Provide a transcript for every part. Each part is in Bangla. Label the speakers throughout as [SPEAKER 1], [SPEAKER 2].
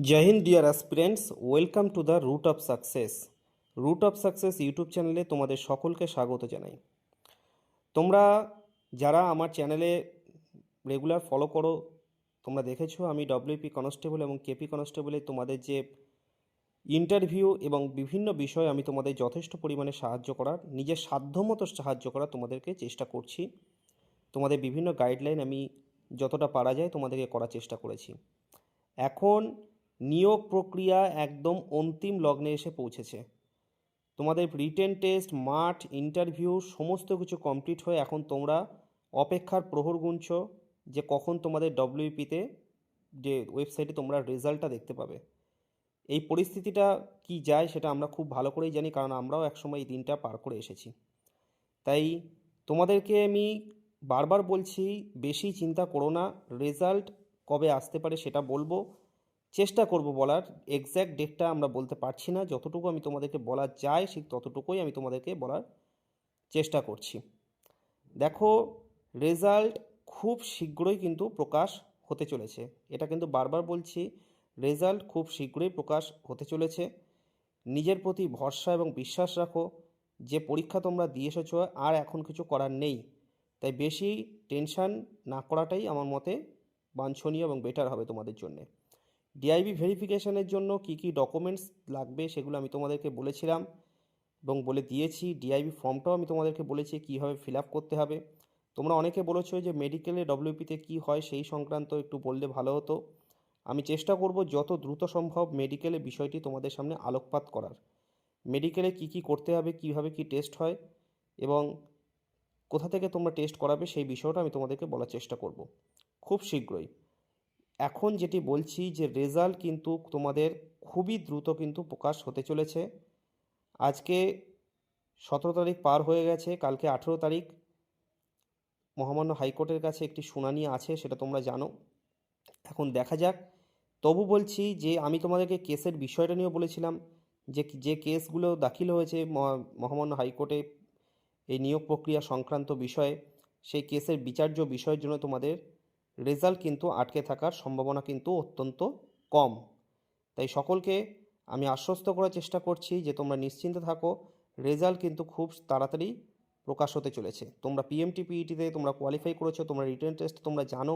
[SPEAKER 1] Joy Hind dear aspirants, welcome to the root of success. Root of success YouTube চ্যানেলে তোমাদের সকলকে স্বাগত জানাই। তোমরা যারা আমার চ্যানেলে রেগুলার ফলো করো, তোমরা দেখেছো আমি ডব্লিউপি কনস্টেবল এবং কেপি কনস্টেবলে তোমাদের যে ইন্টারভিউ এবং বিভিন্ন বিষয়ে আমি তোমাদের যথেষ্ট পরিমাণে সাহায্য করার, নিজের সাধ্যমতো সাহায্য করার তোমাদেরকে চেষ্টা করছি। তোমাদের বিভিন্ন গাইডলাইন আমি যতটা পারা যায় তোমাদেরকে করার চেষ্টা করেছি। এখন নিয়োগ প্রক্রিয়া একদম অন্তিম লগ্নে এসে পৌঁছেছে। তোমাদের রিটেন টেস্ট, মাঠ, ইন্টারভিউ সমস্ত কিছু কমপ্লিট হয়ে এখন তোমরা অপেক্ষার প্রহর গুনছ যে কখন তোমাদের ডব্লিউপিতে যে ওয়েবসাইটে তোমরা রেজাল্টটা দেখতে পাবে। এই পরিস্থিতিটা কি যায় সেটা আমরা খুব ভালো করেই জানি, কারণ আমরাও একসময় এই দিনটা পার করে এসেছি। তাই তোমাদেরকে আমি বারবার বলছি, বেশি চিন্তা করো না। রেজাল্ট কবে আসতে পারে সেটা বলবো, চেষ্টা করব বলার। এক্স্যাক্ট ডেটটা আমরা বলতে পারছি না, যতটুকু আমি তোমাদেরকে বলা যায় ঠিক ততটুকুই আমি তোমাদেরকে বলার চেষ্টা করছি। দেখো, রেজাল্ট খুব শীঘ্রই কিন্তু প্রকাশ হতে চলেছে, এটা কিন্তু বারবার বলছি। রেজাল্ট খুব শীঘ্রই প্রকাশ হতে চলেছে। নিজের প্রতি ভরসা এবং বিশ্বাস রাখো। যে পরীক্ষা তোমরা দিয়ে এসেছো আর এখন কিছু করার নেই, তাই বেশি টেনশান না করাটাই আমার মতে বাঞ্ছনীয় এবং বেটার হবে তোমাদের জন্যে। ডিআইবি ভেরিফিকেশনের জন্য কি কি ডকুমেন্টস লাগবে সেগুলো আমি তোমাদেরকে বলেছিলাম এবং বলে দিয়েছি। ডিআইবি ফর্মটাও আমি তোমাদেরকে বলেছি কীভাবে ফিল আপ করতে হবে। তোমরা অনেকে বলেছো যে মেডিকেলে ডব্লিউপিতে কী হয় সেই সংক্রান্ত একটু বললে ভালো হতো। আমি চেষ্টা করব যত দ্রুত সম্ভব মেডিকেলে বিষয়টি তোমাদের সামনে আলোকপাত করার। মেডিকেলে কি কি করতে হবে, কিভাবে কি টেস্ট হয় এবং কোথা থেকে তোমরা টেস্ট করাবে সেই বিষয়টা আমি তোমাদেরকে বলার চেষ্টা করব খুব শীঘ্রই। এখন যেটি বলছি যে রেজাল্ট কিন্তু তোমাদের খুবই দ্রুত কিন্তু প্রকাশ হতে চলেছে। আজকে 17 তারিখ পার হয়ে গেছে, কালকে 18 তারিখ মহামান্য হাইকোর্টের কাছে একটি শুনানি আছে, সেটা তোমরা জানো। এখন দেখা যাক। তবু বলছি যে আমি তোমাদেরকে কেসের বিষয়টা নিয়েও বলেছিলাম যে যে কেসগুলো দাখিল হয়েছে মহামান্য হাইকোর্টে এই নিয়োগ প্রক্রিয়া সংক্রান্ত বিষয়ে, সেই কেসের বিচার্য বিষয়ের জন্য তোমাদের রেজাল্ট কিন্তু আটকে থাকার সম্ভাবনা কিন্তু অত্যন্ত কম। তাই সকলকে আমি আশ্বস্ত করার চেষ্টা করছি যে তোমরা নিশ্চিন্তে থাকো, রেজাল্ট কিন্তু খুব তাড়াতাড়ি প্রকাশ হতে চলেছে। তোমরা পিএমটি পিইটিতে তোমরা কোয়ালিফাই করেছো, তোমরা রিটেন টেস্ট তোমরা জানো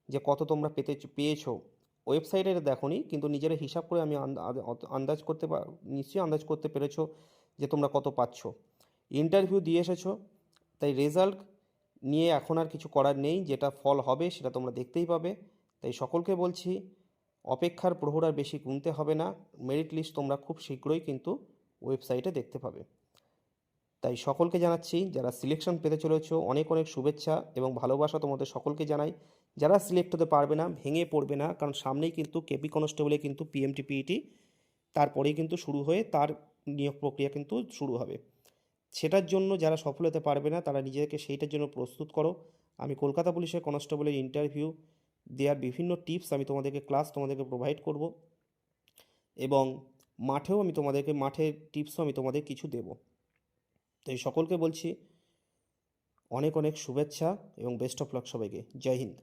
[SPEAKER 1] যে কত তোমরা পেয়েছো। ওয়েবসাইটে দেখোনি, কিন্তু নিজেরা হিসাব করে আমি আন্দাজ করতে নিশ্চয়ই আন্দাজ করতে পেরেছো যে তোমরা কত পাচ্ছ। ইন্টারভিউ দিয়ে এসেছো, তাই রেজাল্ট নিয়ে এখন আর কিছু করার নেই। যেটা ফল হবে সেটা তোমরা দেখতেই পাবে। তাই সকলকে বলছি, অপেক্ষার প্রহর আর বেশি গুনতে হবে না। মেরিট লিস্ট তোমরা খুব শীঘ্রই কিন্তু ওয়েবসাইটে দেখতে পাবে। তাই সকলকে জানাচ্ছি, যারা সিলেকশন পেতে চলেছো অনেক অনেক শুভেচ্ছা এবং ভালোবাসা তোমাদের সকলকে জানাই। যারা সিলেক্ট হতে পারবে না ভেঙে পড়বে না, কারণ সামনেই কিন্তু কেপি কনস্টেবলে কিন্তু পিএমটি পিইটি তারপরেই কিন্তু শুরু হয়ে তার নিয়োগ প্রক্রিয়া কিন্তু শুরু হবে। সেটার জন্য যারা সফল হতে পারবে না তারা নিজেকে সেইটার জন্য প্রস্তুত করো। আমি কলকাতা পুলিশের কনস্টেবলের ইন্টারভিউ দেওয়ার বিভিন্ন টিপস আমি তোমাদেরকে তোমাদেরকে প্রোভাইড করব এবং মাঠেও আমি তোমাদেরকে মাঠের টিপসও আমি তোমাদের কিছু দেব। তো এই সকলকে বলছি অনেক অনেক শুভেচ্ছা এবং বেস্ট অফ লাক সবাইকে। জয় হিন্দ।